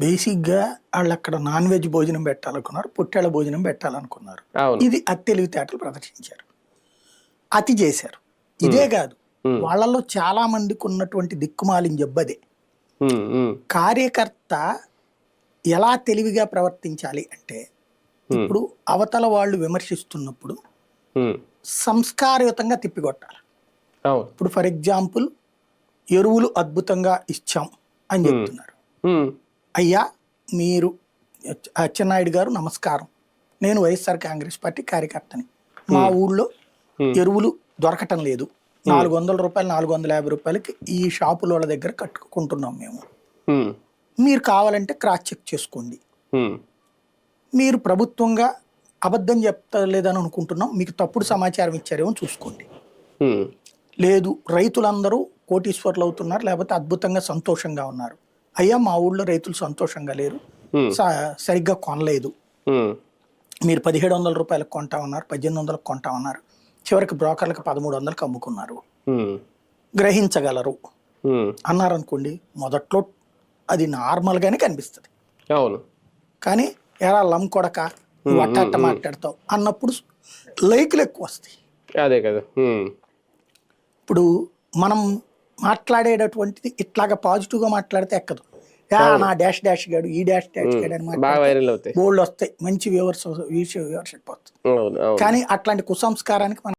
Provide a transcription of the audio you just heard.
బేసిక్‌గా ఆళ్ళక్కడ non veg భోజనం పెట్టాలనుకున్నారు. పొట్టేళ్ల భోజనం పెట్టాలనుకున్నారు. అవును. ఇది తెలివితేటలు ప్రదర్శించారు. అతి చేశారు. ఇదే కాదు. వాళ్ళలో చాలా మందికి ఉన్నటువంటి దిక్కుమాలిన జబ్బదే. కార్యకర్త ఎలా తెలివిగా ప్రవర్తించాలి అంటే, ఇప్పుడు అవతల వాళ్ళు విమర్శిస్తున్నప్పుడు సంస్కారయుతంగా తిప్పికొట్టాలి. ఇప్పుడు ఫర్ ఎగ్జాంపుల్ ఎరువులు అద్భుతంగా ఇచ్చాం అని చెప్తున్నారు. అయ్యా మీరు అచ్చెన్నాయుడు గారు నమస్కారం, నేను వైఎస్ఆర్ కాంగ్రెస్ పార్టీ కార్యకర్తని. మా ఊళ్ళో ఎరువులు దొరకటం లేదు. 400 రూపాయలు 450 రూపాయలకి ఈ షాపుల వాళ్ళ దగ్గర కట్టుకుంటున్నాం మేము. మీరు కావాలంటే క్రాస్ చెక్ చేసుకోండి. మీరు ప్రభుత్వంగా అబద్ధం చెప్తలేదని అనుకుంటున్నాం, మీకు తప్పుడు సమాచారం ఇచ్చారేమో చూసుకోండి. లేదు రైతులందరూ కోటీశ్వర్లు అవుతున్నారు, లేకపోతే అద్భుతంగా సంతోషంగా ఉన్నారు. అయ్యా మా ఊళ్ళో రైతులు సంతోషంగా లేరు, సరిగ్గా కొనలేదు. మీరు 1700 రూపాయలకు కొంటా ఉన్నారు, 1800లకు కొంటా ఉన్నారు, చివరికి బ్రోకర్లకు 1300లకు అమ్ముకున్నారు, గ్రహించగలరు అన్నారు అనుకోండి. మొదట్లో అది నార్మల్గానే కనిపిస్తుంది. కానీ ఎరా లం కొడక నువ్వు అట్ట మాట్లాడతావు అన్నప్పుడు లైకులు ఎక్కువ వస్తాయి. అదే కదా. ఇప్పుడు మనం మాట్లాడేటటువంటిది ఇట్లాగా పాజిటివ్గా మాట్లాడితే ఎక్కదు. నా డాష్ డాష్ గాడు, ఈ డాష్ డాష్ గాడు అని మాట్లాడితే బోల్డ్ వస్తాయి, మంచి వ్యూవర్షిప్ వస్తుంది. కానీ అట్లాంటి కుసంస్కారానికి మనం